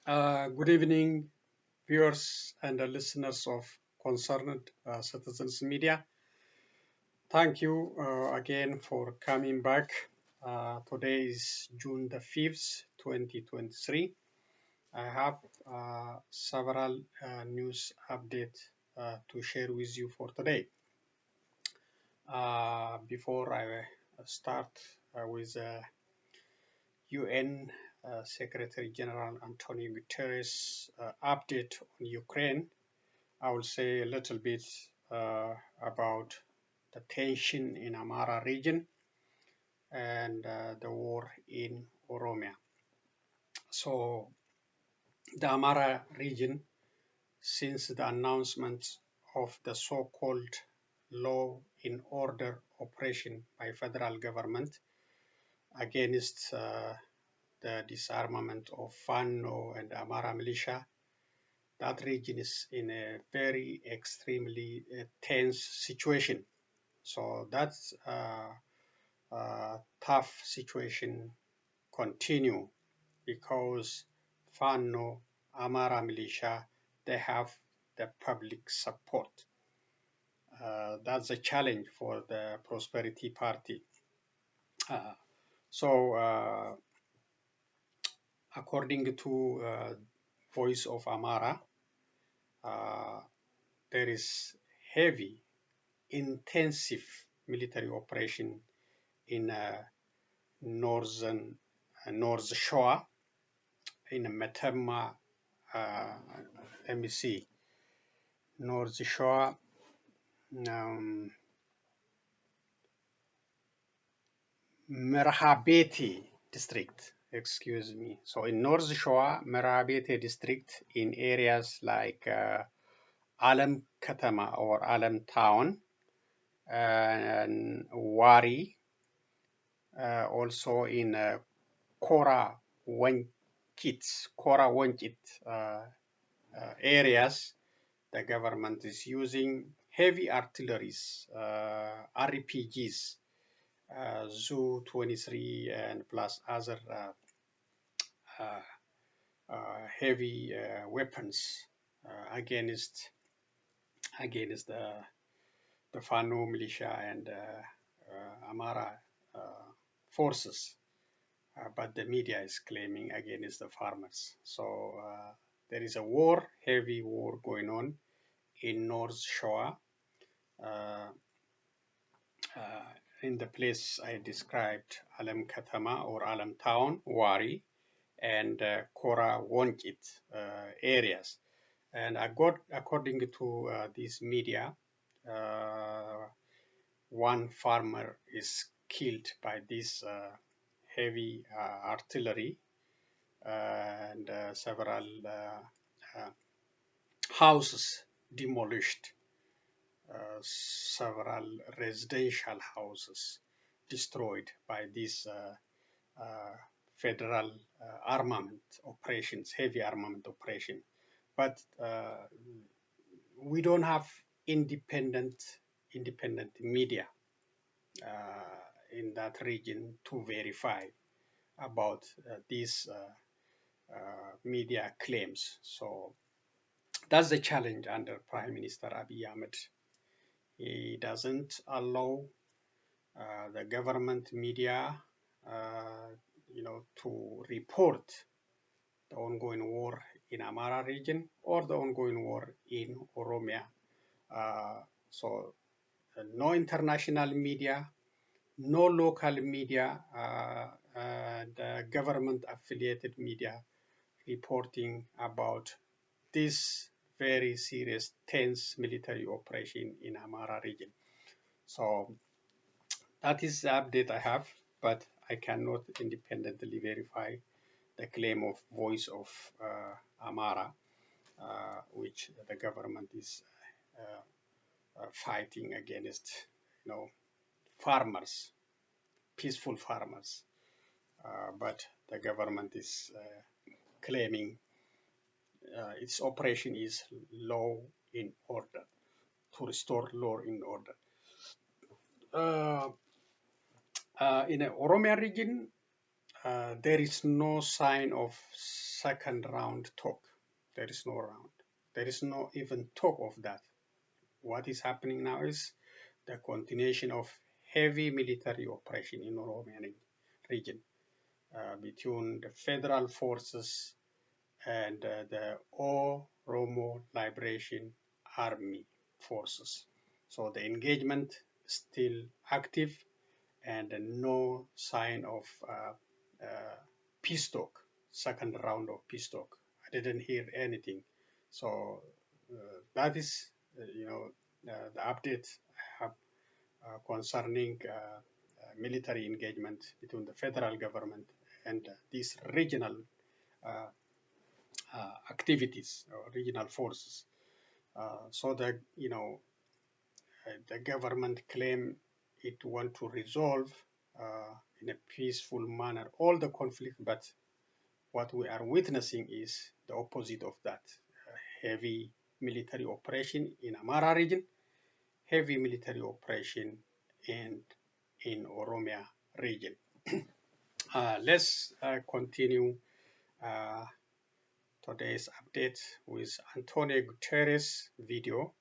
Good evening, viewers and listeners of Concerned Citizens Media. Thank you again for coming back. Today is June the 5th, 2023. I have several news updates to share with you for today. Before I start with UN Secretary General Antonio Guterres' update on Ukraine, I will say a little bit about the tension in Amhara region and the war in Oromia. So the Amhara region, since the announcement of the so-called law in order operation by federal government against the disarmament of Fano and Amhara militia, that region is in a very extremely tense situation. So that's tough situation continue because Fano, Amhara militia, they have the public support. That's a challenge for the Prosperity Party. So according to Voice of Amhara, there is heavy, intensive military operation in North Shore, in Metemma, let me see, North Shore, Merhabeti district, excuse me. So in North Shore, Merhabeti district, in areas like Alam Katama or Alam town, and Wari, also in Kora Wankit areas, the government is using heavy artilleries, RPGs, Zu-23 and plus other heavy weapons against the Fano militia and Amhara forces. But the media is claiming against the farmers. So there is a war, heavy war going on in North Shore, in the place I described, Alam Katama or Alam Town, Wari, and Kora Wonkit areas. And according to this media, one farmer is killed by this heavy artillery, and several houses demolished, several residential houses destroyed by these federal armament operations, heavy armament operation. But we don't have independent media in that region to verify about these media claims. So that's the challenge under Prime Minister Abiy Ahmed. He doesn't allow the government media, to report the ongoing war in Amhara region or the ongoing war in Oromia. So no international media, no local media, and government affiliated media reporting about this very serious, tense military operation in Amhara region. So that is the update I have, but I cannot independently verify the claim of Voice of Amhara, which the government is fighting against, farmers, peaceful farmers. But the government is claiming its operation is law in order, to restore law in order. In the Oromia region, there is no sign of second round talk. There is no round. There is no even talk of that. What is happening now is the continuation of heavy military operation in Oromia region between the federal forces and the Oromo Liberation Army forces. So the engagement is still active and no sign of peace talk, second round of peace talk. I didn't hear anything. So that is, the update I have concerning military engagement between the federal government and these regional activities or regional forces. So that, the government claim it want to resolve in a peaceful manner all the conflict, but what we are witnessing is the opposite of that. Heavy military operation in Amhara region, heavy military operation in Oromia region. Let's continue today's update with Antonio Guterres video.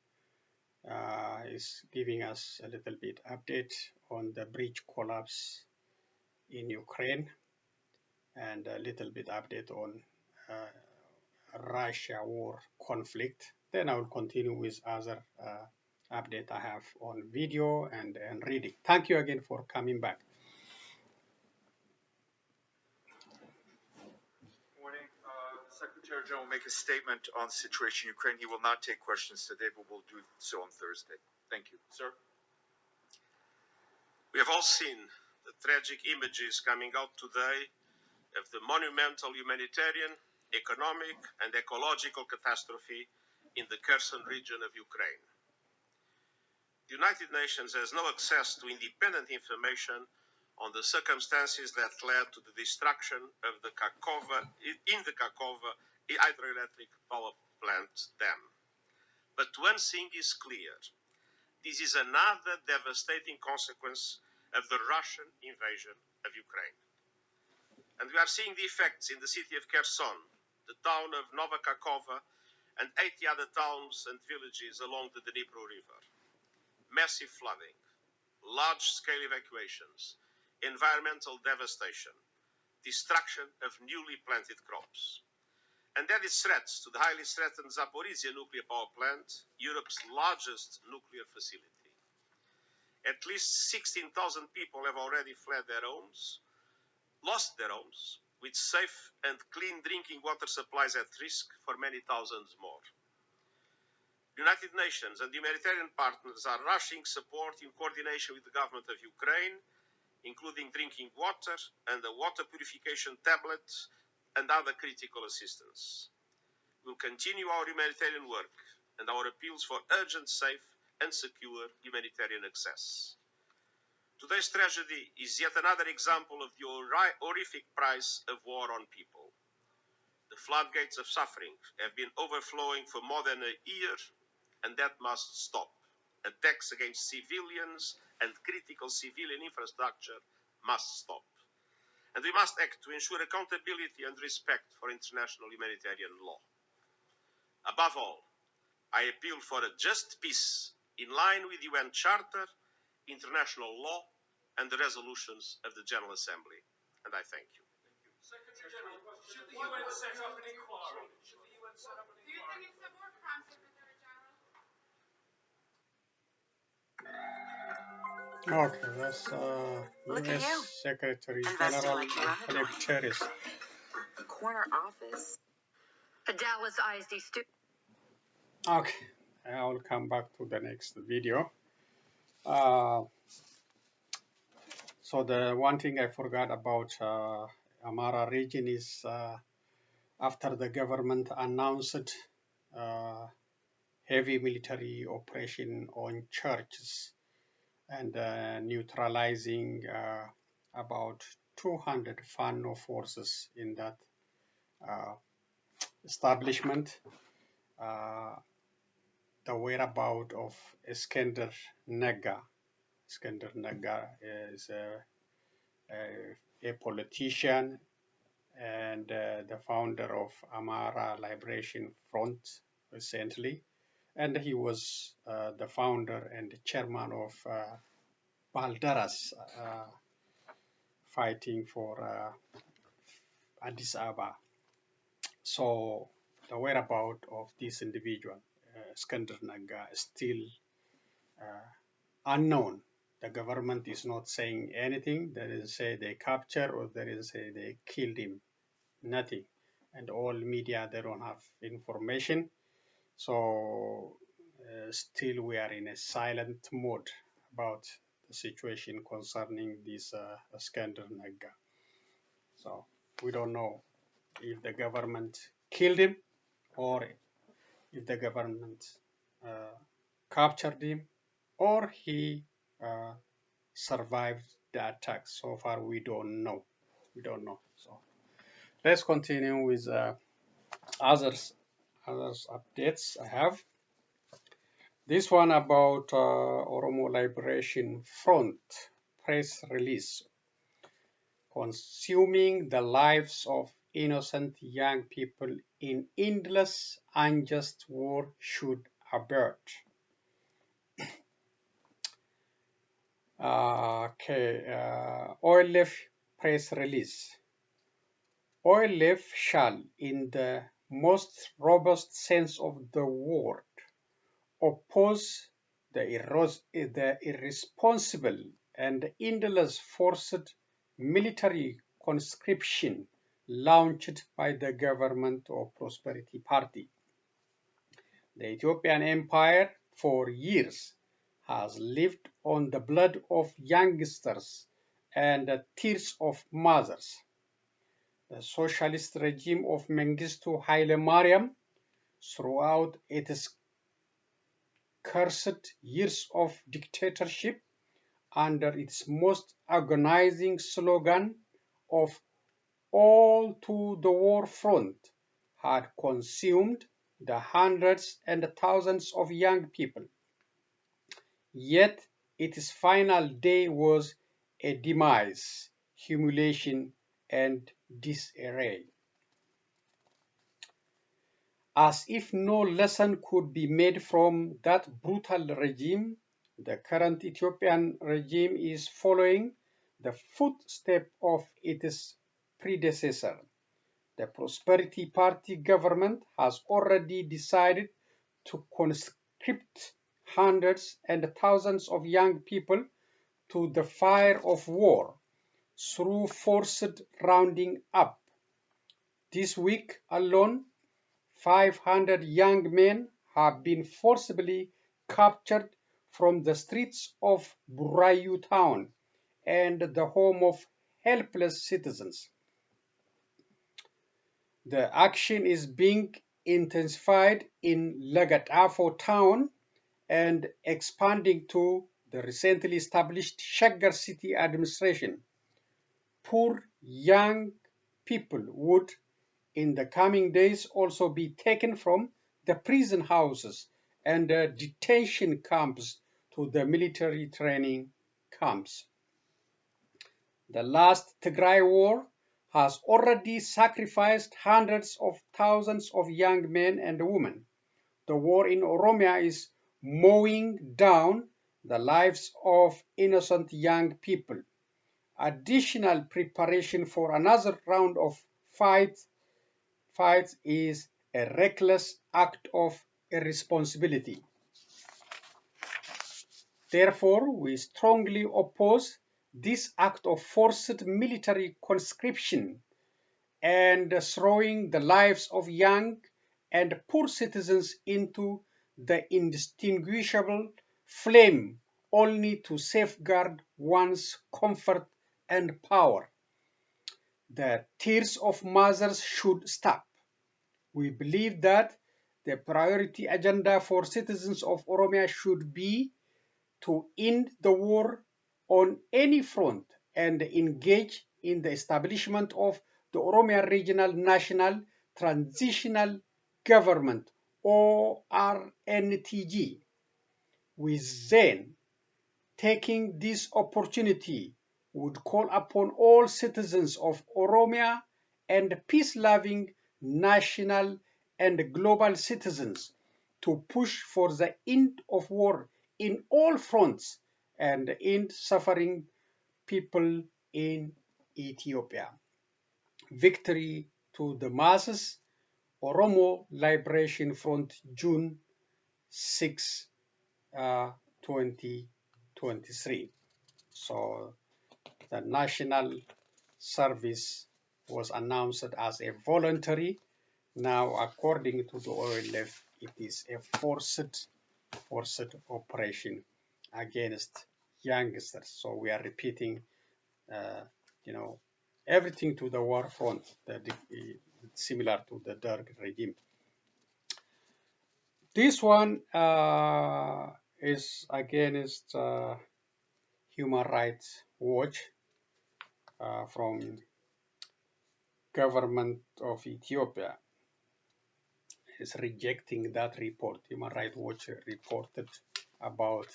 Is giving us a little bit update on the bridge collapse in Ukraine and a little bit update on Russia war conflict. Then I will continue with other update I have on video and reading. Thank you again for coming back. Morning. The Secretary General will make a statement on the situation in Ukraine. He will not take questions today, but will do so on Thursday. Thank you. Sir? We have all seen the tragic images coming out today of the monumental humanitarian, economic, and ecological catastrophe in the Kherson region of Ukraine. The United Nations has no access to independent information on the circumstances that led to the destruction of the Kakhovka hydroelectric power plant dam. But one thing is clear. This is another devastating consequence of the Russian invasion of Ukraine. And we are seeing the effects in the city of Kherson, the town of Nova Kakhovka, and 80 other towns and villages along the Dnipro River. Massive flooding, large-scale evacuations, environmental devastation, destruction of newly planted crops. And that is threats to the highly threatened Zaporizhia nuclear power plant, Europe's largest nuclear facility. At least 16,000 people have already fled their homes, lost their homes, with safe and clean drinking water supplies at risk for many thousands more. The United Nations and the humanitarian partners are rushing support in coordination with the government of Ukraine, including drinking water and a water purification tablet and other critical assistance. We'll continue our humanitarian work and our appeals for urgent, safe and secure humanitarian access. Today's tragedy is yet another example of the horrific price of war on people. The floodgates of suffering have been overflowing for more than a year, and that must stop. Attacks against civilians and critical civilian infrastructure must stop. And we must act to ensure accountability and respect for international humanitarian law. Above all, I appeal for a just peace in line with UN Charter, international law, and the resolutions of the General Assembly. And I thank you. Secretary General, should the UN set up an inquiry? Should the UN set up an inquiry? Do you think it's a war crime, Secretary General? Okay, that's U.S. Secretary General Antonio Guterres. Corner office. A Dallas ISD student. Okay, I will come back to the next video. So the one thing I forgot about Amhara region is after the government announced heavy military operation on churches and neutralizing about 200 Fano forces in that establishment. The whereabouts of Iskender Nega. Iskender Nega is a politician and the founder of Amhara Liberation Front recently, and he was the founder and chairman of Baldaras, fighting for Addis Ababa. So the whereabouts of this individual, Skandar Naga, is still unknown. The government is not saying anything. They didn't say they captured or they didn't say they killed him. Nothing. And all media, they don't have information. So still we are in a silent mode about the situation concerning this Skandar Naga. So we don't know if the government killed him or if the government captured him or he survived the attack. So far we don't know. We don't know. So let's continue with others updates I have. This one about Oromo Liberation Front press release. Consuming the lives of innocent young people in endless unjust war should abort. OLF press release. OLF shall, in the most robust sense of the word, oppose the irresponsible and endless forced military conscription launched by the government of Prosperity Party. The Ethiopian Empire for years has lived on the blood of youngsters and the tears of mothers. The socialist regime of Mengistu Haile Mariam, throughout its cursed years of dictatorship, under its most agonizing slogan of "all to the war front," had consumed the hundreds and thousands of young people. Yet its final day was a demise, humiliation, and disarray. As if no lesson could be made from that brutal regime, the current Ethiopian regime is following the footsteps of its predecessor. The Prosperity Party government has already decided to conscript hundreds and thousands of young people to the fire of war through forced rounding up. This week alone, 500 young men have been forcibly captured from the streets of Burayu town and the home of helpless citizens. The action is being intensified in Lagatafo town and expanding to the recently established Shaggar city administration. Poor young people would, in the coming days, also be taken from the prison houses and detention camps to the military training camps. The last Tigray war has already sacrificed hundreds of thousands of young men and women. The war in Oromia is mowing down the lives of innocent young people. Additional preparation for another round of fights is a reckless act of irresponsibility. Therefore, we strongly oppose this act of forced military conscription and throwing the lives of young and poor citizens into the indistinguishable flame only to safeguard one's comfort and power. The tears of mothers should stop. We believe that the priority agenda for citizens of Oromia should be to end the war on any front and engage in the establishment of the Oromia Regional National Transitional Government, ORNTG. We then, taking this opportunity, would call upon all citizens of Oromia and peace-loving national and global citizens to push for the end of war in all fronts and end suffering people in Ethiopia. Victory to the masses. Oromo Liberation Front, June 6, 2023. So the national service was announced as a voluntary. Now, according to the OLF, it is a forced operation against youngsters. So we are repeating, everything to the war front, similar to the Derg regime. This one is against Human Rights Watch from government of Ethiopia is rejecting that report. Human Rights Watch reported about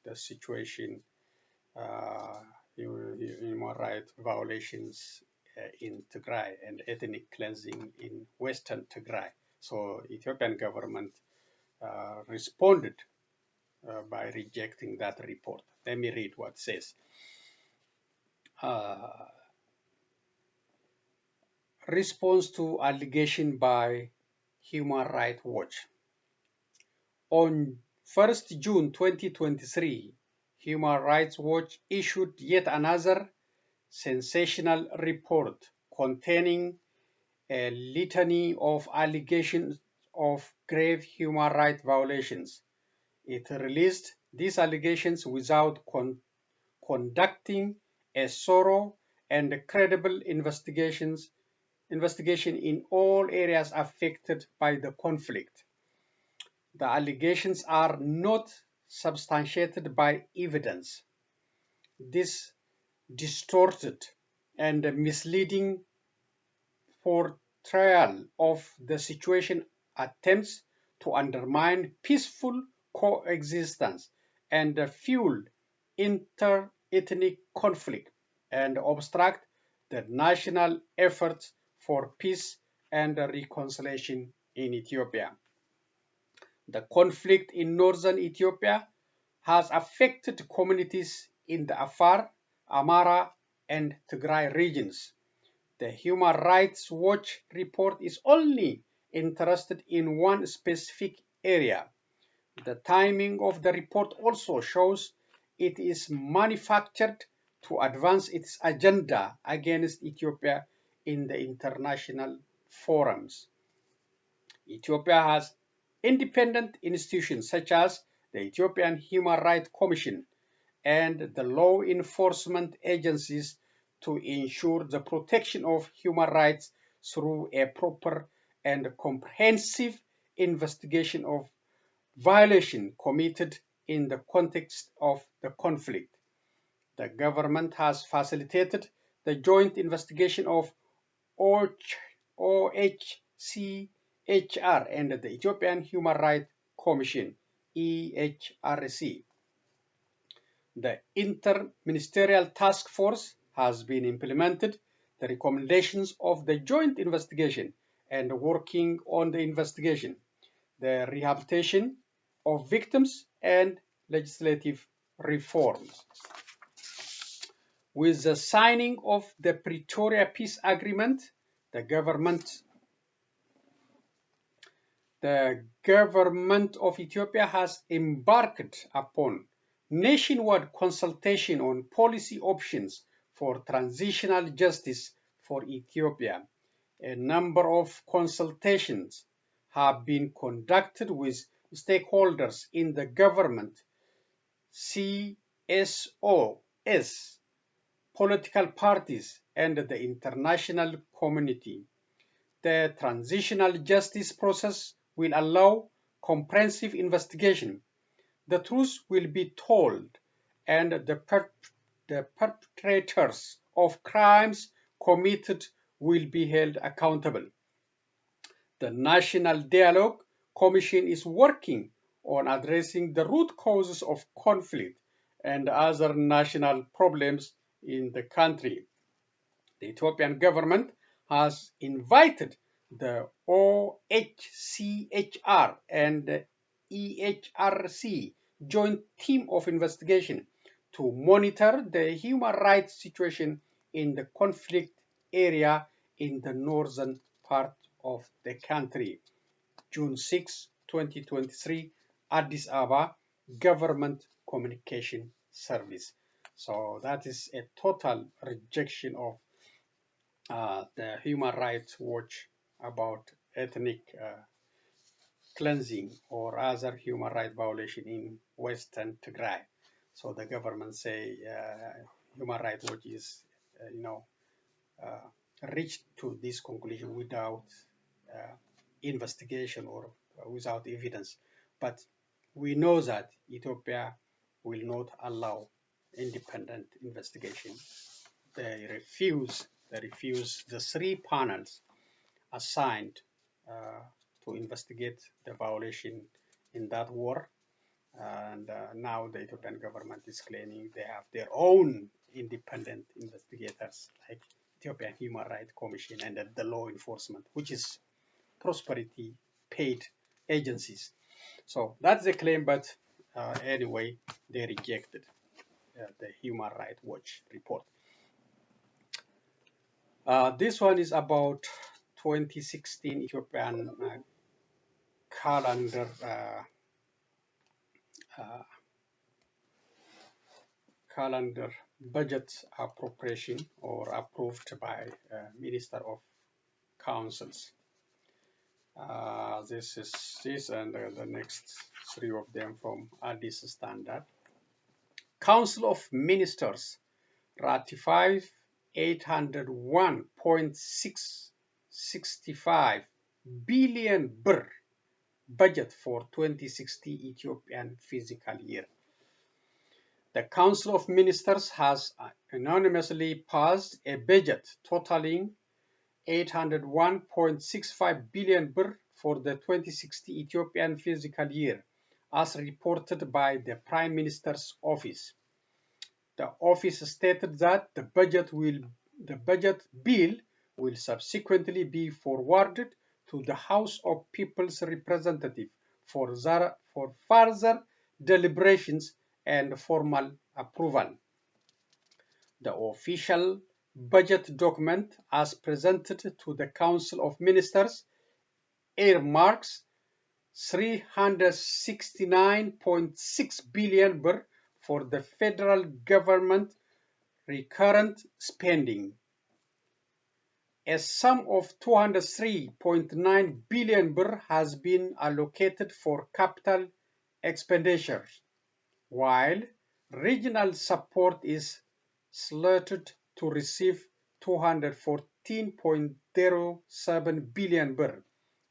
the situation, human rights violations in Tigray and ethnic cleansing in Western Tigray. So Ethiopian government responded by rejecting that report. Let me read what it says. Response to allegation by Human Rights Watch. On 1st June 2023, Human Rights Watch issued yet another sensational report containing a litany of allegations of grave human rights violations. It released these allegations without conducting a thorough and credible investigation in all areas affected by the conflict. The allegations are not substantiated by evidence. This distorted and misleading portrayal of the situation attempts to undermine peaceful coexistence and fuel inter-ethnic conflict and obstruct the national efforts for peace and reconciliation in Ethiopia. The conflict in northern Ethiopia has affected communities in the Afar, Amhara, and Tigray regions. The Human Rights Watch report is only interested in one specific area. The timing of the report also shows it is manufactured to advance its agenda against Ethiopia in the international forums. Ethiopia has independent institutions such as the Ethiopian Human Right Commission and the law enforcement agencies to ensure the protection of human rights through a proper and comprehensive investigation of violation committed in the context of the conflict. The government has facilitated the joint investigation of OHCHR and the Ethiopian Human Right Commission, EHRC. The Inter-Ministerial Task Force has been implemented the recommendations of the joint investigation and working on the investigation, the rehabilitation of victims, and legislative reforms. With the signing of the Pretoria Peace Agreement, the government of Ethiopia has embarked upon nationwide consultation on policy options for transitional justice for Ethiopia. A number of consultations have been conducted with stakeholders in the government, CSOs, political parties, and the international community. The transitional justice process will allow comprehensive investigation. The truth will be told, and the perpetrators of crimes committed will be held accountable. The National Dialogue Commission is working on addressing the root causes of conflict and other national problems in the country. The Ethiopian government has invited the OHCHR and the EHRC joint team of investigation to monitor the human rights situation in the conflict area in the northern part of the country. June 6, 2023, Addis Ababa Government Communication Service. So that is a total rejection of the Human Rights Watch about ethnic cleansing or other human rights violation in Western Tigray. So the government say Human Rights Watch is, reached to this conclusion without investigation or without evidence. But we know that Ethiopia will not allow independent investigation. They refuse the three panels assigned to investigate the violation in that war. And now the Ethiopian government is claiming they have their own independent investigators like Ethiopian Human Right Commission and the law enforcement, which is prosperity paid agencies. So that's the claim, but anyway, they rejected the Human Rights Watch report. This one is about 2016 Ethiopian calendar calendar budget appropriation or approved by Minister of Councils. This is this and the next three of them from Addis Standard. Council of Ministers ratified 801.665 billion birr budget for 2060 Ethiopian fiscal year. The Council of Ministers has unanimously passed a budget totaling 801.65 billion birr for the 2060 Ethiopian fiscal year, as reported by the Prime Minister's office. The office stated that the budget bill will subsequently be forwarded to the House of People's Representatives for further deliberations and formal approval. The official budget document, as presented to the Council of Ministers, earmarks 369.6 billion birr for the federal government recurrent spending. A sum of 203.9 billion birr has been allocated for capital expenditures, while regional support is slated to receive 214.07 billion birr.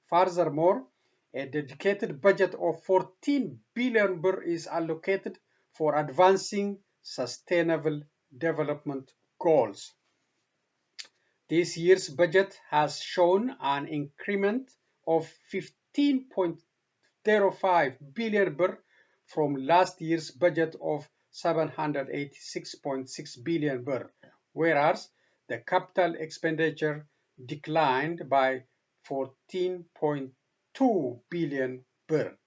Furthermore, a dedicated budget of 14 billion birr is allocated for advancing sustainable development goals. This year's budget has shown an increment of 15.05 billion birr from last year's budget of 786.6 billion birr, whereas the capital expenditure declined by 14.2 billion birr.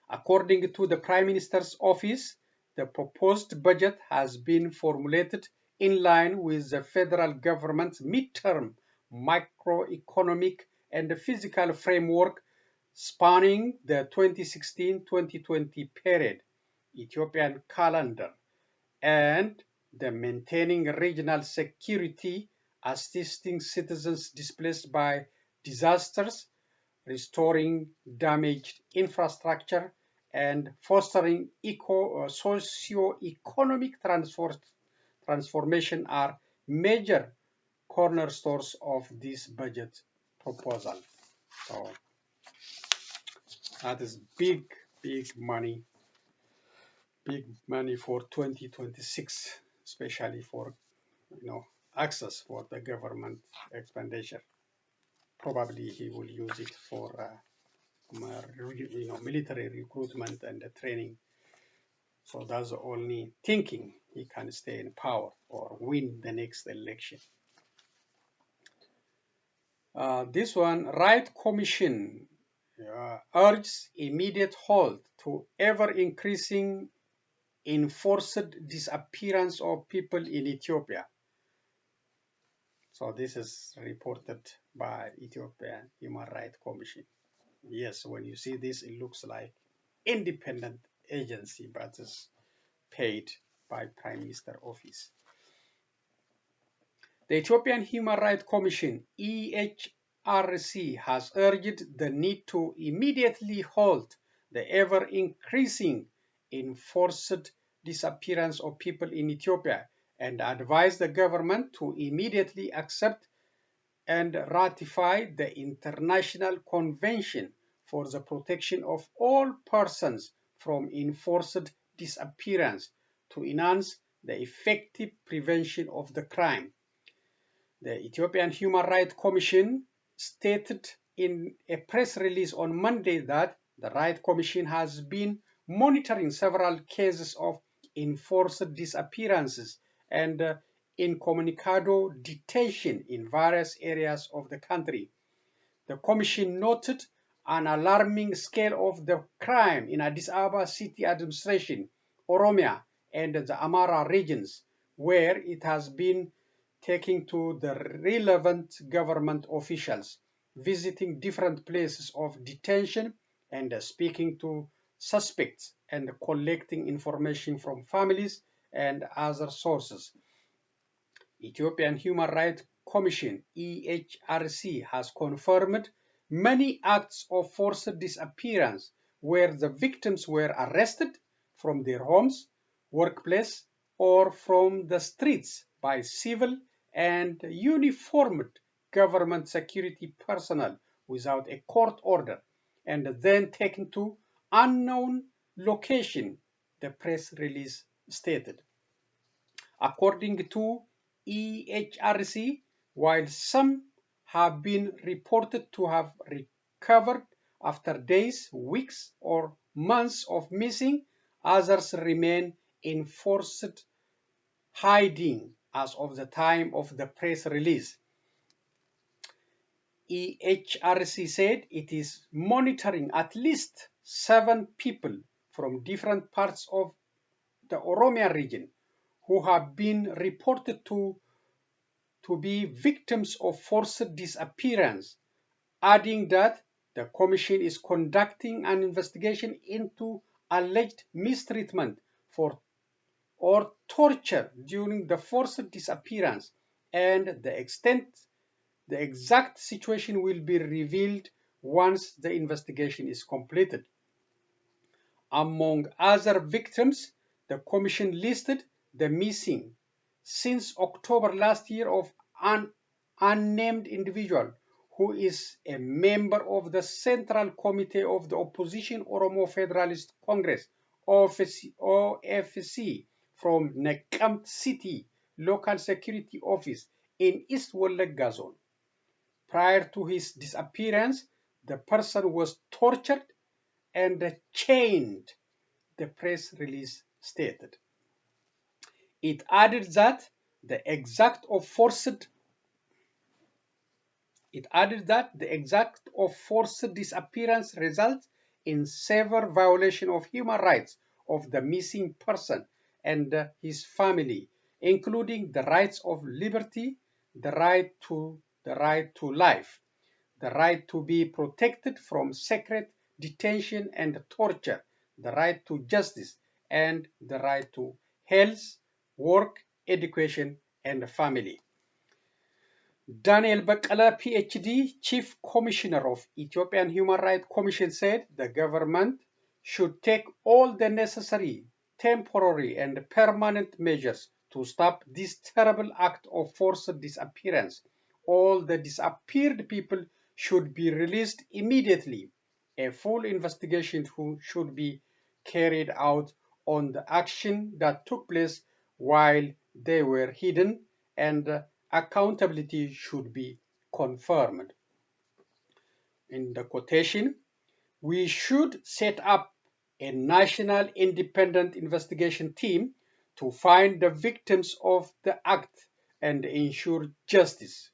According to the Prime Minister's office, the proposed budget has been formulated in line with the federal government's midterm macroeconomic and physical framework spanning the 2016-2020 period, Ethiopian calendar, and the maintaining regional security, assisting citizens displaced by disasters, restoring damaged infrastructure, and fostering socio-economic transformation are major cornerstones of this budget proposal. So that is big money for 2026, especially for access for the government expenditure. Probably he will use it for military recruitment and training. So that's the only thinking he can stay in power or win the next election. This one, Right Commission urges immediate halt to ever-increasing enforced disappearance of people in Ethiopia. So this is reported by Ethiopian Human Right Commission. Yes, when you see this, it looks like independent agency, but it's paid by Prime Minister Office. The Ethiopian Human Rights Commission, EHRC, has urged the need to immediately halt the ever-increasing enforced disappearance of people in Ethiopia and advised the government to immediately accept and ratify the International Convention for the Protection of All Persons from Enforced Disappearance to enhance the effective prevention of the crime. The Ethiopian Human Rights Commission stated in a press release on Monday that the Rights Commission has been monitoring several cases of enforced disappearances and incommunicado detention in various areas of the country. The Commission noted an alarming scale of the crime in Addis Ababa city administration, Oromia, and the Amhara regions, where it has been taking to the relevant government officials, visiting different places of detention and speaking to suspects and collecting information from families and other sources. Ethiopian Human Rights Commission, EHRC, has confirmed many acts of forced disappearance where the victims were arrested from their homes, workplace, or from the streets by civil and uniformed government security personnel without a court order and then taken to unknown location, the press release stated. According to EHRC, while some have been reported to have recovered after days, weeks, or months of missing, others remain in forced hiding as of the time of the press release. EHRC said it is monitoring at least 7 people from different parts of the Oromia region who have been reported to be victims of forced disappearance, adding that the Commission is conducting an investigation into alleged mistreatment or torture during the forced disappearance, and the exact situation will be revealed once the investigation is completed. Among other victims, the Commission listed the missing since October last year of an unnamed individual who is a member of the Central Committee of the Opposition Oromo Federalist Congress, OFC, from Naqamte City Local Security Office in East Wallagga Zone. Prior to his disappearance, the person was tortured and chained, the press release stated. It added that the exact of forced disappearance results in severe violation of human rights of the missing person and his family, including the rights of liberty, the right to life, the right to be protected from secret detention and torture, the right to justice, and the right to health, work, education, and family. Daniel Bakala, PhD, Chief Commissioner of Ethiopian Human Rights Commission, said the government should take all the necessary temporary and permanent measures to stop this terrible act of forced disappearance. All the disappeared people should be released immediately. A full investigation should be carried out on the action that took place while they were hidden, and accountability should be confirmed. In the quotation, we should set up a national independent investigation team to find the victims of the act and ensure justice.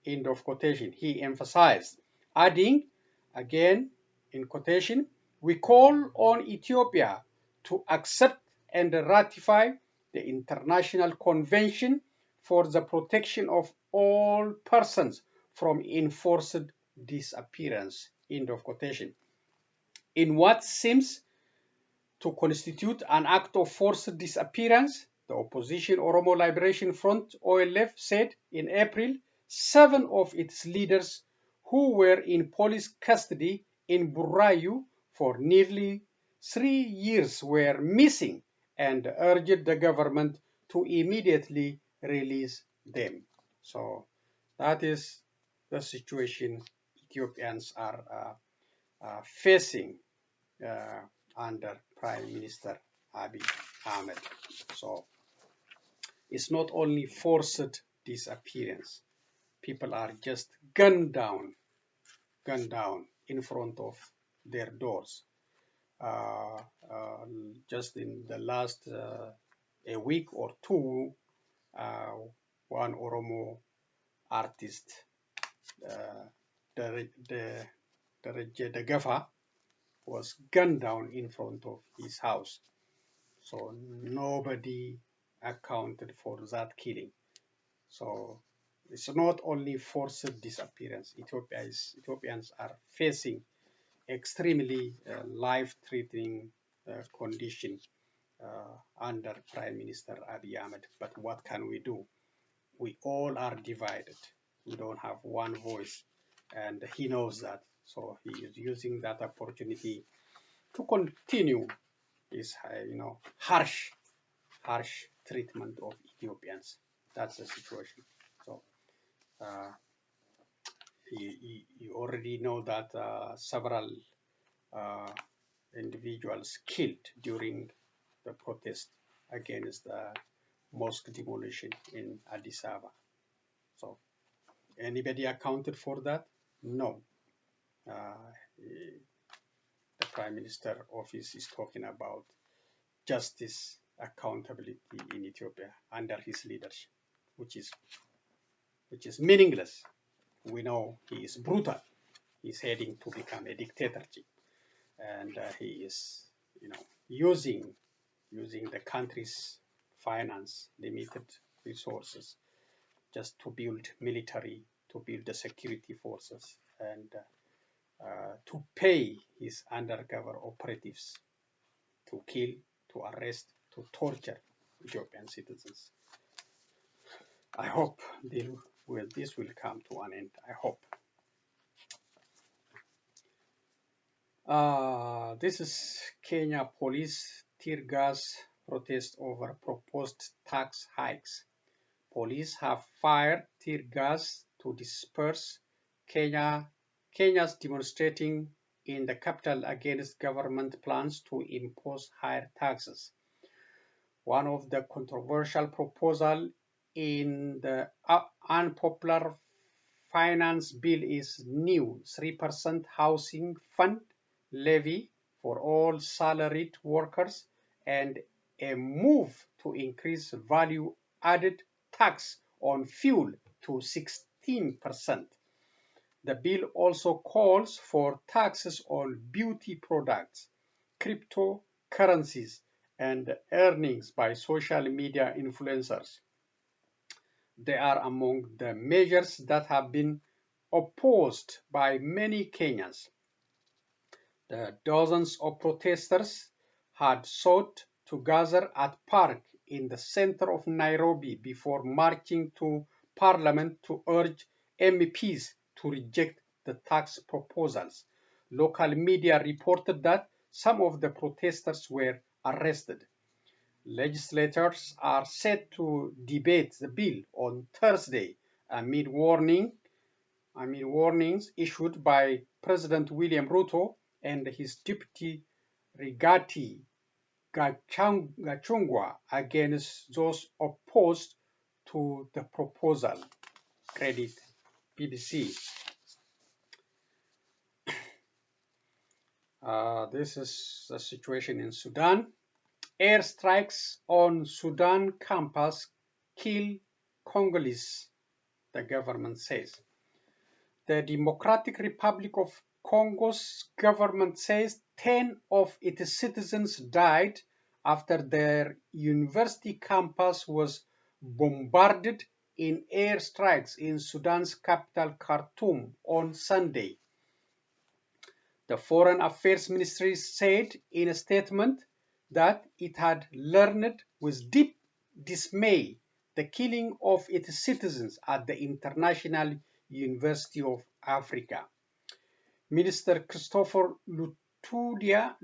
end of quotation, he emphasized, adding, again in quotation, we call on Ethiopia to accept and ratify the International Convention for the Protection of All Persons from Enforced Disappearance, end of quotation. In what seems to constitute an act of forced disappearance, the opposition Oromo Liberation Front, OLF, said in April 7 of its leaders who were in police custody in Burayu for nearly 3 years were missing and urged the government to immediately release them. So that is the situation Ethiopians are facing under Prime Minister Abiy Ahmed. So it's not only forced disappearance. People are just gunned down in front of their doors. Just in the last a week or two, one Oromo artist, the Gafa, was gunned down in front of his house. So nobody accounted for that killing. So it's not only forced disappearance. Ethiopians are facing extremely life-threatening condition under Prime Minister Abiy Ahmed. But what can we do? We all are divided. We don't have one voice, and he knows that. So he is using that opportunity to continue this, harsh treatment of Ethiopians. That's the situation. So you already know that several individuals killed during the protest against the mosque demolition in Addis Ababa. So anybody accounted for that? No. The Prime Minister office is talking about justice, accountability in Ethiopia under his leadership, which is meaningless. We know he is brutal. He's heading to become a dictatorship, and he is, using the country's finance, limited resources, just to build military, to build the security forces, and to pay his undercover operatives to kill, to arrest, to torture Ethiopian citizens. I hope this will come to an end. I hope. This is Kenya police tear gas protest over proposed tax hikes. Police have fired tear gas to disperse Kenyans demonstrating in the capital against government plans to impose higher taxes. One of the controversial proposals in the unpopular finance bill is new 3% housing fund levy for all salaried workers and a move to increase value-added tax on fuel to 16%. The bill also calls for taxes on beauty products, cryptocurrencies, and earnings by social media influencers. They are among the measures that have been opposed by many Kenyans. The dozens of protesters had sought to gather at park in the center of Nairobi before marching to Parliament to urge MEPs to reject the tax proposals. Local media reported that some of the protesters were arrested. Legislators are set to debate the bill on Thursday amid warnings issued by President William Ruto and his deputy Rigathi Gachagua against those opposed to the proposal. Credit BBC. This is the situation in Sudan. Airstrikes on Sudan campus kill Congolese, the government says. The Democratic Republic of Congo's government says 10 of its citizens died after their university campus was bombarded in airstrikes in Sudan's capital Khartoum on Sunday. The Foreign Affairs Ministry said in a statement that it had learned with deep dismay the killing of its citizens at the International University of Africa. Minister Christopher Lutundia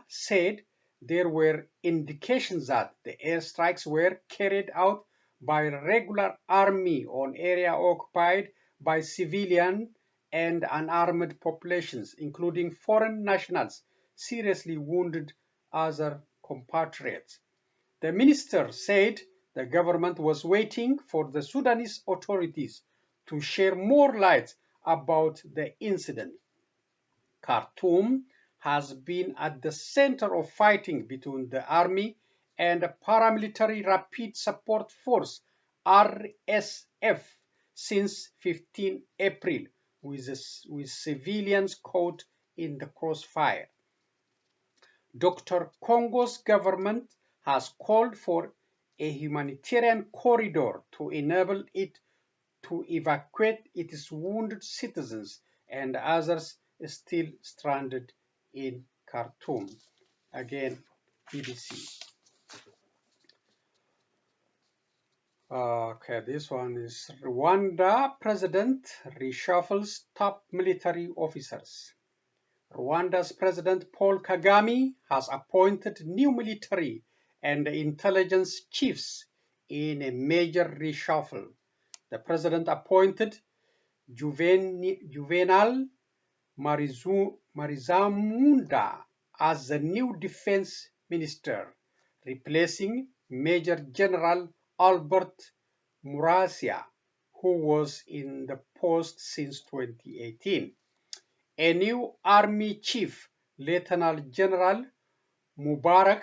said there were indications that the airstrikes were carried out by regular army on area occupied by civilian and unarmed populations, including foreign nationals, seriously wounded other compatriots. The minister said the government was waiting for the Sudanese authorities to share more light about the incident. Khartoum has been at the center of fighting between the army and the paramilitary Rapid Support Force (RSF) since 15 April, with civilians caught in the crossfire. Dr. Congo's government has called for a humanitarian corridor to enable it to evacuate its wounded citizens and others still stranded in Khartoum. Again, BBC. Okay, this one is Rwanda president reshuffles top military officers. Rwanda's President Paul Kagame has appointed new military and intelligence chiefs in a major reshuffle. The president appointed Juvenal Marizamunda as the new defense minister, replacing Major General Albert Murasia, who was in the post since 2018. A new army chief, Lieutenant General Mubarak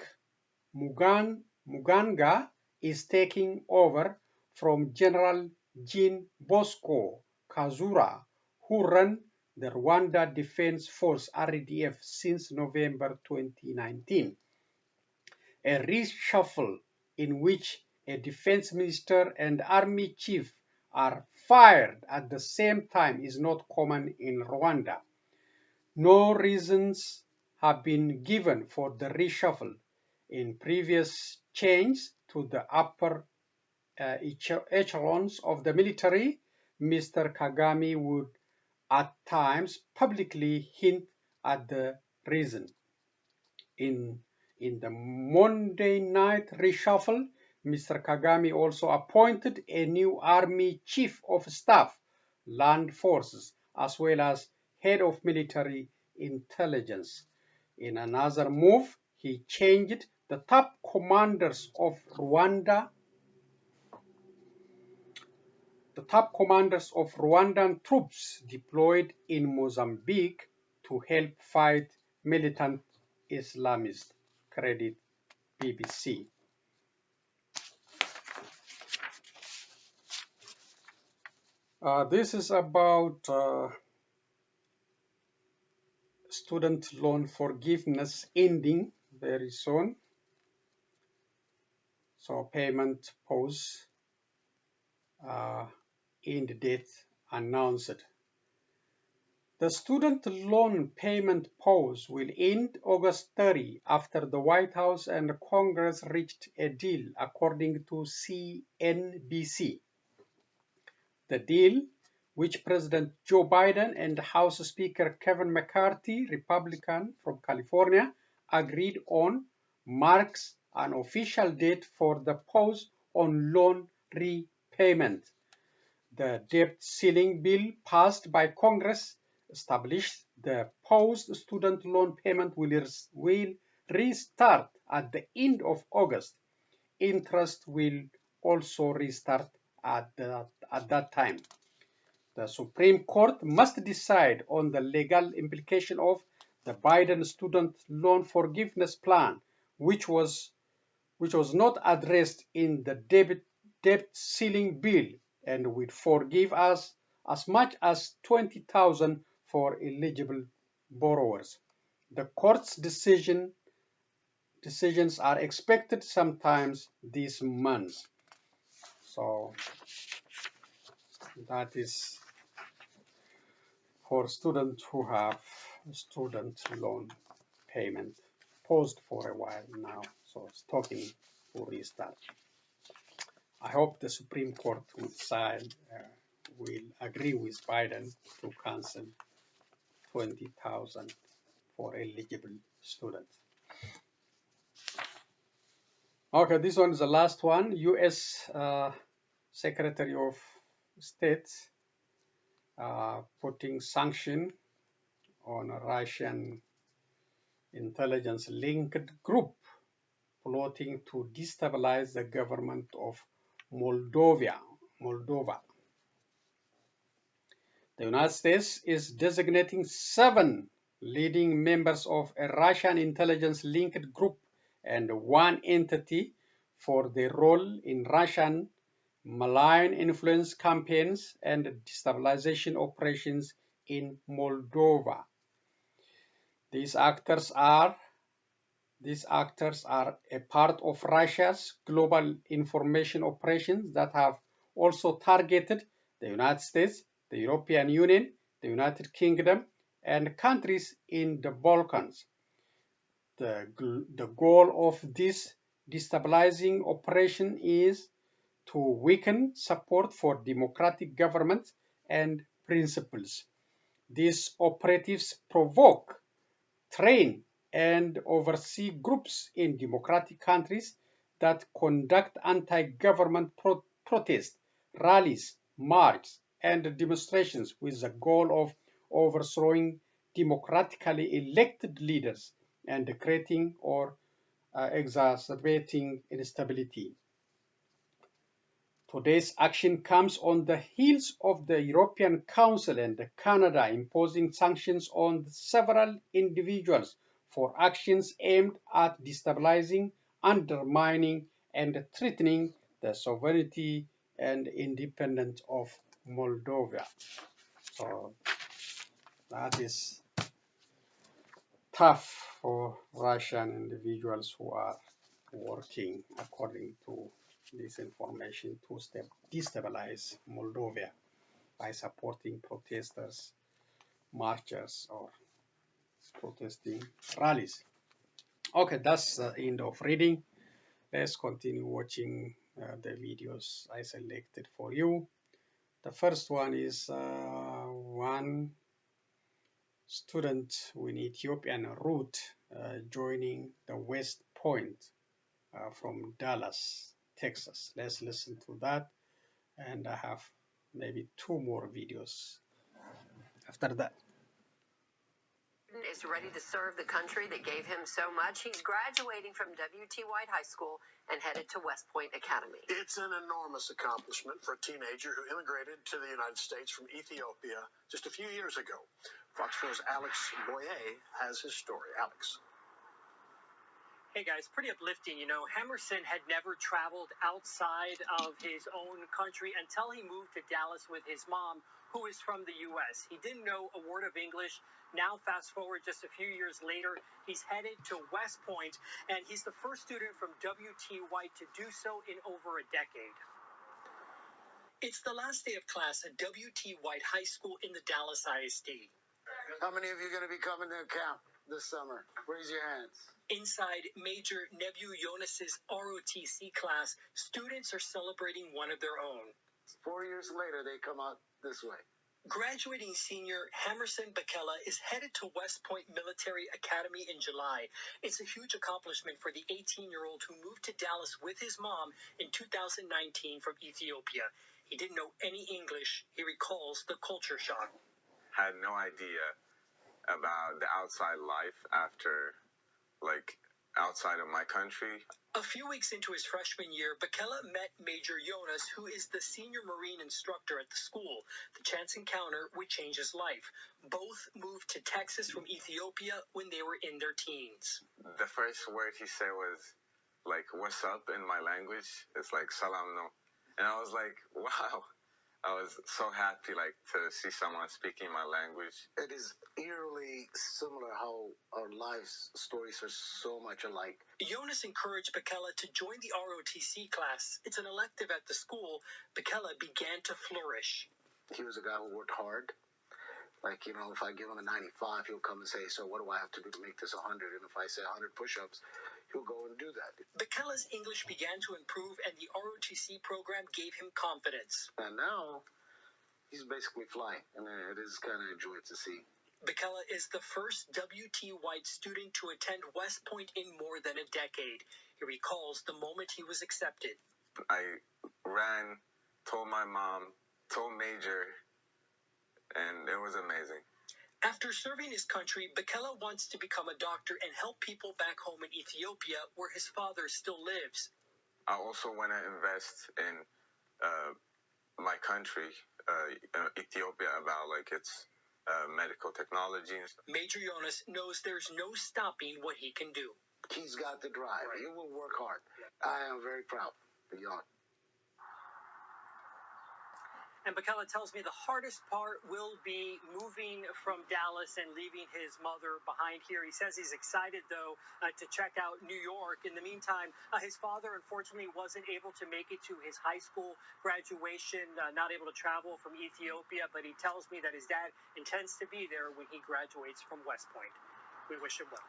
Muganga, is taking over from General Jean Bosco Kazura, who ran the Rwanda Defense Force (RDF) since November 2019. A reshuffle in which a defense minister and army chief are fired at the same time is not common in Rwanda. No reasons have been given for the reshuffle. In previous change to the upper echelons of the military, Mr. Kagame would at times publicly hint at the reason. In the Monday night reshuffle, Mr. Kagame also appointed a new army chief of staff, land forces, as well as head of military intelligence. In another move, he changed the top commanders of Rwandan troops deployed in Mozambique to help fight militant Islamists. Credit BBC. This is about student loan forgiveness ending very soon. So payment pause, end date announced. The student loan payment pause will end August 30 after the White House and Congress reached a deal, according to CNBC. The deal, which President Joe Biden and House Speaker Kevin McCarthy, Republican from California, agreed on, marks an official date for the pause on loan repayment. The debt ceiling bill passed by Congress established the paused student loan payment will restart at the end of August. Interest will also restart at that time. The Supreme Court must decide on the legal implication of the Biden student loan forgiveness plan, which was not addressed in the debt ceiling bill and would forgive as as much as 20,000 for eligible borrowers. The court's decisions are expected sometimes this month. So that is for students who have student loan payment paused for a while now. So it's talking to restart. I hope the Supreme Court will agree with Biden to cancel 20,000 for eligible students. Okay, this one is the last one. U.S. Secretary of State putting sanction on a Russian intelligence-linked group plotting to destabilize the government of Moldova. The United States is designating 7 leading members of a Russian intelligence-linked group and 1 entity for their role in Russian malign influence campaigns and destabilization operations in Moldova. These actors are a part of Russia's global information operations that have also targeted the United States, the European Union, the United Kingdom, and countries in the Balkans. The goal of this destabilizing operation is to weaken support for democratic government and principles. These operatives provoke, train, and oversee groups in democratic countries that conduct anti-government protests, rallies, marches, and demonstrations with the goal of overthrowing democratically elected leaders and creating or exacerbating instability. Today's action comes on the heels of the European Council and Canada imposing sanctions on several individuals for actions aimed at destabilizing, undermining, and threatening the sovereignty and independence of Moldova. So that is tough for Russian individuals who are working according to this information to destabilize Moldova by supporting protesters, marchers, or protesting rallies. Okay, that's the end of reading. Let's continue watching the videos I selected for you. The first one is one student with Ethiopian root joining the West Point from Dallas, Texas. Let's listen to that, and I have maybe 2 more videos after that. Is ready to serve the country that gave him so much. He's graduating from W.T. White High School and headed to West Point Academy. It's an enormous accomplishment for a teenager who immigrated to the United States from Ethiopia just a few years ago. Fox 4's Alex Boyer has his story. Alex. Hey guys, pretty uplifting. You know, Hammerson had never traveled outside of his own country until he moved to Dallas with his mom, who is from the U.S. He didn't know a word of English. Now, fast forward just a few years later, he's headed to West Point, and he's the first student from W.T. White to do so in over a decade. It's the last day of class at W.T. White High School in the Dallas ISD. How many of you are going to be coming to camp this summer? Raise your hands. Inside Major Nebu Jonas's ROTC class, students are celebrating one of their own. 4 years later, they come out this way. Graduating senior Hammerson Bakela is headed to West Point Military Academy in July. It's a huge accomplishment for the 18-year-old who moved to Dallas with his mom in 2019 from Ethiopia. He didn't know any English. He recalls the culture shock. Had no idea about the outside life after, outside of my country. A few weeks into his freshman year, Bakela met Major Jonas, who is the senior Marine instructor at the school. The chance encounter would change his life. Both moved to Texas from Ethiopia when they were in their teens. The first word he said was, what's up in my language. It's like, salam no. And I was like, wow, I was so happy, like, to see someone speaking my language. It is eerily similar how our lives stories are so much alike. Jonas encouraged Bekele to join the ROTC class. It's an elective at the school. Bekele began to flourish. He was a guy who worked hard. Like, you know, if I give him a 95, he'll come and say, so what do I have to do to make this 100? And if I say 100 push-ups, he'll go and do that. Bekele's English began to improve, and the ROTC program gave him confidence. And now, he's basically flying, and it is kind of enjoyable to see. Bekele is the first WT white student to attend West Point in more than a decade. He recalls the moment he was accepted. I ran, told my mom, told Major, and it was amazing. After serving his country, Bekele wants to become a doctor and help people back home in Ethiopia, where his father still lives. I also want to invest in my country, Ethiopia, about like its medical technology and stuff. Major Jonas knows there's no stopping what he can do. He's got the drive. He will work hard. I am very proud of Jan. And Bekele tells me the hardest part will be moving from Dallas and leaving his mother behind here. He says he's excited, though, to check out New York. In the meantime, his father, unfortunately, wasn't able to make it to his high school graduation, not able to travel from Ethiopia, but he tells me that his dad intends to be there when he graduates from West Point. We wish him well.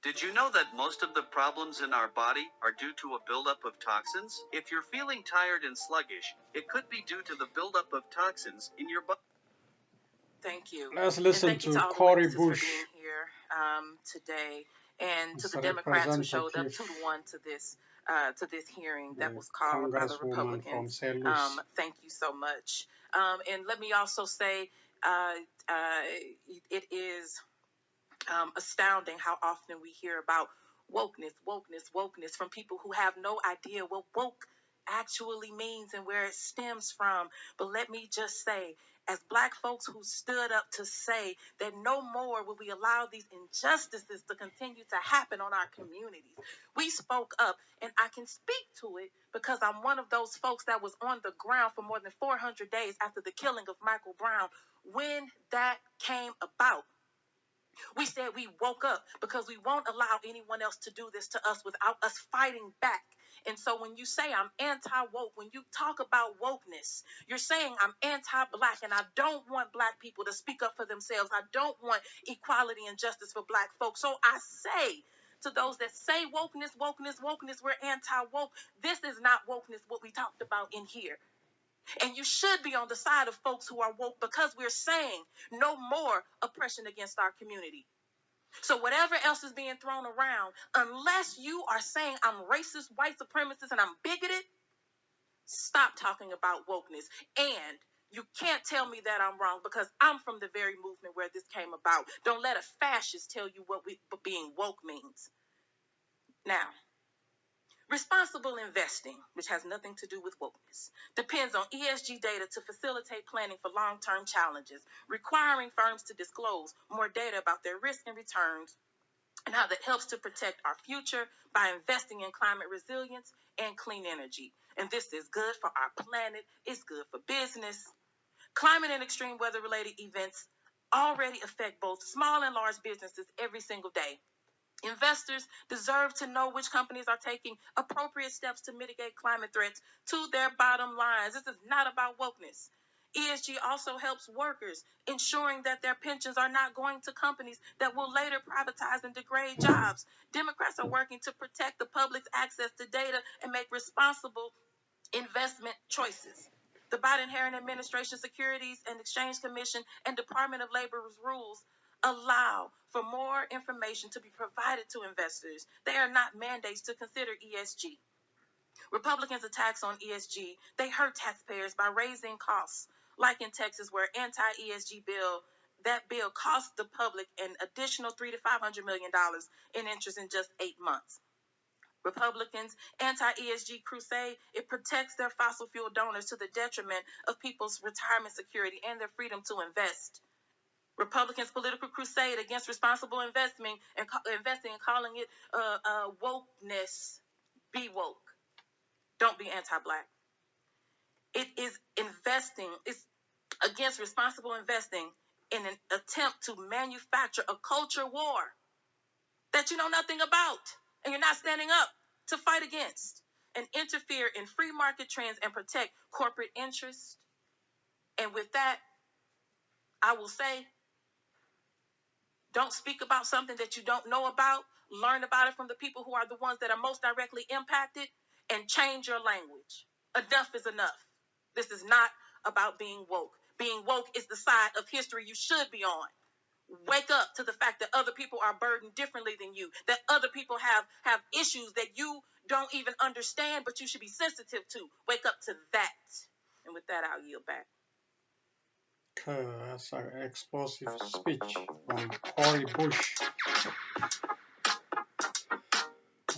Did you know that most of the problems in our body are due to a buildup of toxins? If you're feeling tired and sluggish, it could be due to the buildup of toxins in your body. Thank you. Let's listen and thank to you to Cory all the Bush. for being here today, and to It's the a Democrats who showed up representative, 2-1 to this hearing that was called by the Congresswoman from Republicans. St. Louis. Thank you so much. And let me also say, it is astounding how often we hear about wokeness from people who have no idea what woke actually means and where it stems from. But let me just say, as Black folks who stood up to say that no more will we allow these injustices to continue to happen on our communities, we spoke up, and I can speak to it because I'm one of those folks that was on the ground for more than 400 days after the killing of Michael Brown when that came about. We said we woke up because we won't allow anyone else to do this to us without us fighting back. And so when you say I'm anti-woke, when you talk about wokeness, you're saying I'm anti-Black, and I don't want Black people to speak up for themselves. I don't want equality and justice for Black folks. So I say to those that say wokeness, we're anti-woke. This is not wokeness, what we talked about in here. And you should be on the side of folks who are woke because we're saying no more oppression against our community. So whatever else is being thrown around, unless you are saying I'm racist, white supremacist, and I'm bigoted, stop talking about wokeness. And you can't tell me that I'm wrong because I'm from the very movement where this came about. Don't let a fascist tell you what being woke means. Now, responsible investing, which has nothing to do with wokeness, depends on ESG data to facilitate planning for long-term challenges, requiring firms to disclose more data about their risk and returns, and how that helps to protect our future by investing in climate resilience and clean energy. And this is good for our planet. It's good for business. Climate and extreme weather-related events already affect both small and large businesses every single day. Investors deserve to know which companies are taking appropriate steps to mitigate climate threats to their bottom lines. This is not about wokeness. ESG also helps workers, ensuring that their pensions are not going to companies that will later privatize and degrade jobs. Democrats are working to protect the public's access to data and make responsible investment choices. The Biden-Harris administration Securities and Exchange Commission and Department of Labor's rules allow for more information to be provided to investors. They are not mandates to consider ESG. Republicans' attacks on ESG, they hurt taxpayers by raising costs, like in Texas where anti-ESG bill, that bill cost the public an additional $300 to $500 million in interest in just 8 months. Republicans' anti-ESG crusade, it protects their fossil fuel donors to the detriment of people's retirement security and their freedom to invest. Republicans' political crusade against responsible investing and calling it wokeness. Be woke. Don't be anti-Black. It is investing, it's against responsible investing in an attempt to manufacture a culture war that you know nothing about and you're not standing up to fight against, and interfere in free market trends and protect corporate interests. And with that, I will say, don't speak about something that you don't know about. Learn about it from the people who are the ones that are most directly impacted, and change your language. Enough is enough. This is not about being woke. Being woke is the side of history you should be on. Wake up to the fact that other people are burdened differently than you, that other people have issues that you don't even understand, but you should be sensitive to. Wake up to that. And with that, I'll yield back. That's an explosive speech from Cory Bush.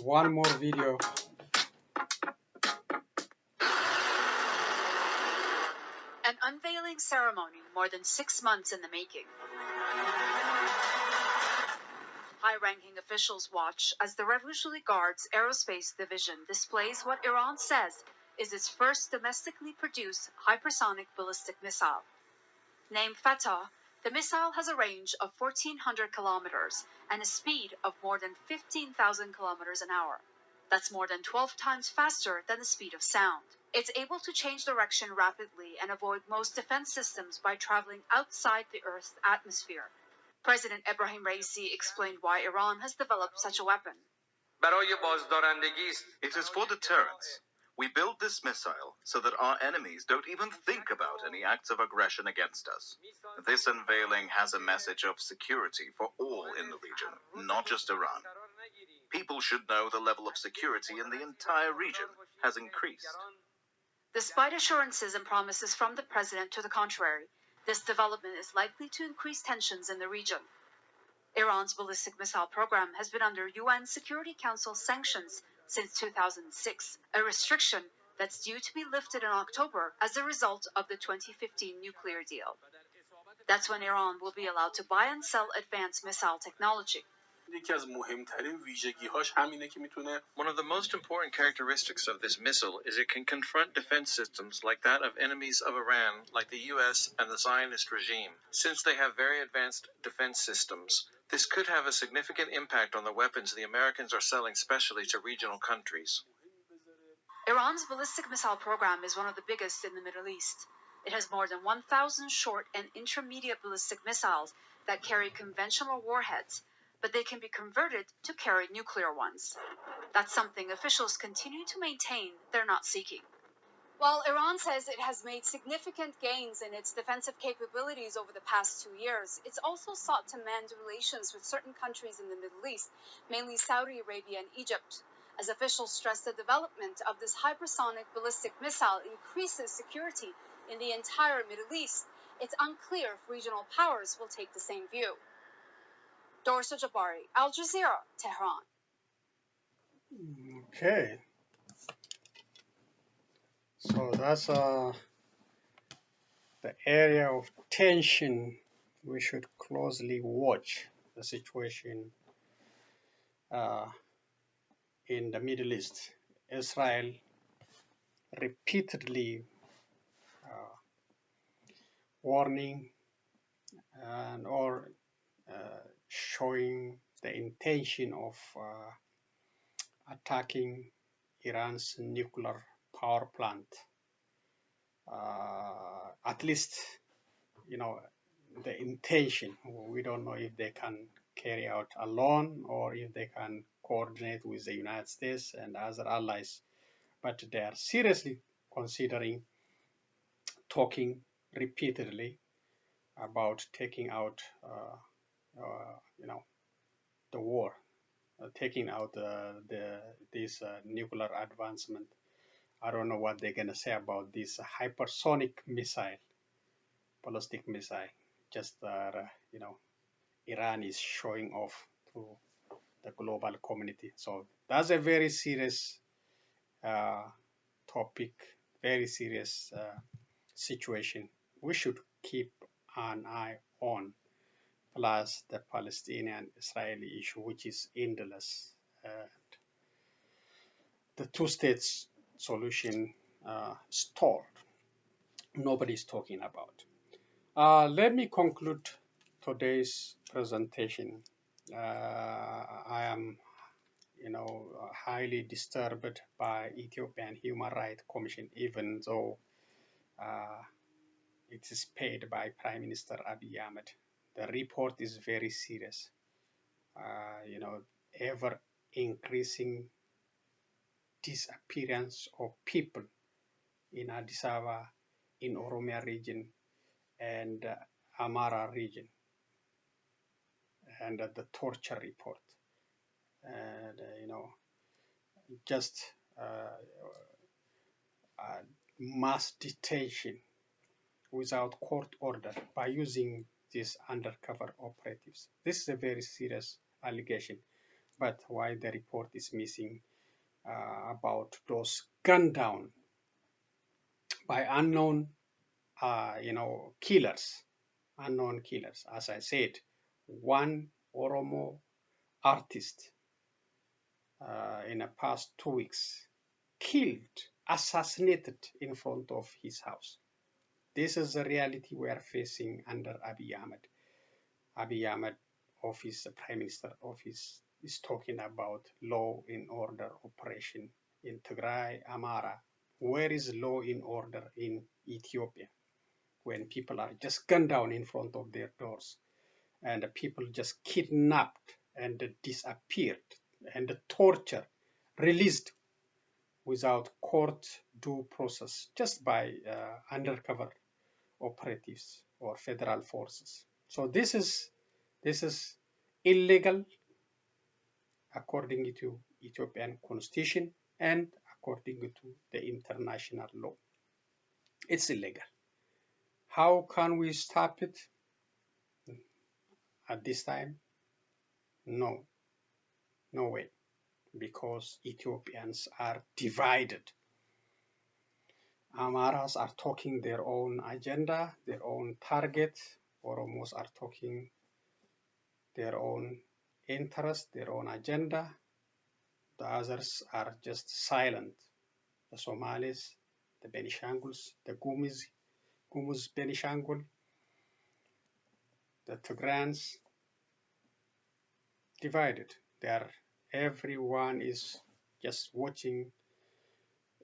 One more video. An unveiling ceremony more than 6 months in the making. High-ranking officials watch as the Revolutionary Guard's Aerospace Division displays what Iran says is its first domestically produced hypersonic ballistic missile. Named Fatah, the missile has a range of 1,400 kilometers and a speed of more than 15,000 kilometers an hour. That's more than 12 times faster than the speed of sound. It's able to change direction rapidly and avoid most defense systems by traveling outside the Earth's atmosphere. President Ebrahim Raisi explained why Iran has developed such a weapon. It is for deterrence. We build this missile so that our enemies don't even think about any acts of aggression against us. This unveiling has a message of security for all in the region, not just Iran. People should know the level of security in the entire region has increased. Despite assurances and promises from the president to the contrary, this development is likely to increase tensions in the region. Iran's ballistic missile program has been under UN Security Council sanctions since 2006, a restriction that's due to be lifted in October as a result of the 2015 nuclear deal. That's when Iran will be allowed to buy and sell advanced missile technology. One of the most important characteristics of this missile is it can confront defense systems like that of enemies of Iran, like the US and the Zionist regime. Since they have very advanced defense systems, this could have a significant impact on the weapons the Americans are selling specially to regional countries. Iran's ballistic missile program is one of the biggest in the Middle East. It has more than 1,000 short and intermediate ballistic missiles that carry conventional warheads, but they can be converted to carry nuclear ones. That's something officials continue to maintain they're not seeking. While Iran says it has made significant gains in its defensive capabilities over the past 2 years, it's also sought to mend relations with certain countries in the Middle East, mainly Saudi Arabia and Egypt. As officials stress, the development of this hypersonic ballistic missile increases security in the entire Middle East. It's unclear if regional powers will take the same view. Dorsa Jabari, Al Jazeera, Tehran. Okay. So that's the area of tension. We should closely watch the situation in the Middle East. Israel repeatedly warning or showing the intention of attacking Iran's nuclear power plant. At least, the intention. We don't know if they can carry out alone or if they can coordinate with the United States and other allies. But they are seriously considering talking repeatedly about taking out, the war, taking out this nuclear advancement. I don't know what they're going to say about this hypersonic missile, ballistic missile. Just, Iran is showing off to the global community. So that's a very serious topic, very serious situation. We should keep an eye on, plus the Palestinian-Israeli issue, which is endless. The two-state solution stalled. nobody's talking about. Let me conclude today's presentation. I am, highly disturbed by Ethiopian Human Right Commission, even though it is paid by Prime Minister Abiy Ahmed. The report is very serious. Ever increasing disappearance of people in Addis Ababa, in Oromia region, and Amhara region, and the torture report, and just mass detention without court order by using these undercover operatives. This is a very serious allegation, but why the report is missing about those gunned down by unknown, killers, unknown killers. As I said, one Oromo artist in the past 2 weeks killed, assassinated in front of his house. This is the reality we are facing under Abiy Ahmed. Abiy Ahmed office, the Prime Minister office, is talking about law and order operation in Tigray, Amhara. Where is law and order in Ethiopia when people are just gunned down in front of their doors and the people just kidnapped and disappeared and tortured, released without court due process, just by undercover operatives or federal forces? So this is illegal according to Ethiopian constitution and according to the international law. It's illegal. How can we stop it at this time? No way, because Ethiopians are divided. Amharas are talking their own agenda, their own target. Oromos are talking their own interest, their own agenda. The others are just silent. The Somalis, the Benishanguls, the Gumuz Benishangul, the Tigrans, divided. Everyone is just watching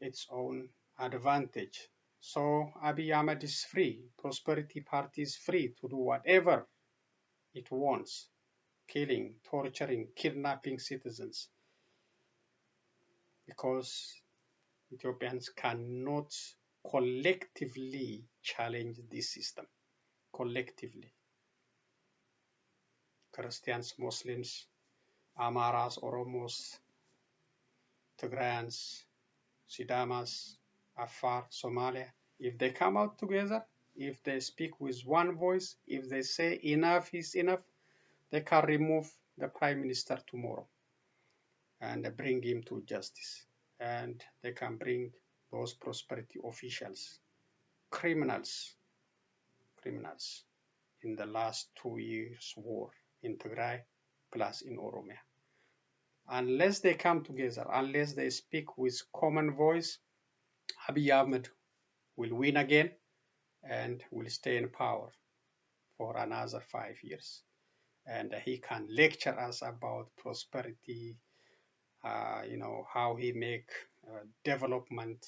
its own advantage. So Abiy Ahmed is free. Prosperity Party is free to do whatever it wants, killing, torturing, kidnapping citizens, because Ethiopians cannot collectively challenge this system. Collectively. Christians, Muslims, Amharas, Oromos, Tigrayans, Sidamas, Afar, Somalia, if they come out together, if they speak with one voice, if they say enough is enough, they can remove the Prime Minister tomorrow and bring him to justice. And they can bring those prosperity officials, criminals in the last 2 years war in Tigray plus in Oromia. Unless they come together, unless they speak with common voice, Abiy Ahmed will win again and will stay in power for another 5 years. And he can lecture us about prosperity, how he make development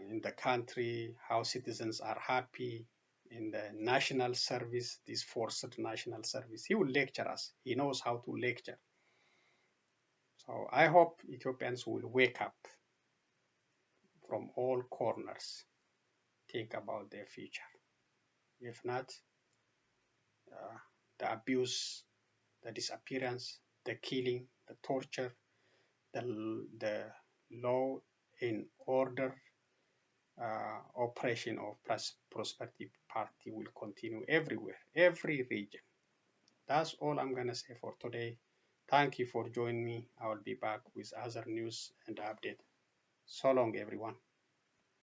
in the country, how citizens are happy in the national service, this forced national service. He will lecture us. He knows how to lecture. So I hope Ethiopians will wake up from all corners, think about their future. If not, the abuse, the disappearance, the killing, the torture, the law and order operation of Prosperity Party will continue everywhere, every region. That's all I'm going to say for today. Thank you for joining me. I will be back with other news and update. So long, everyone.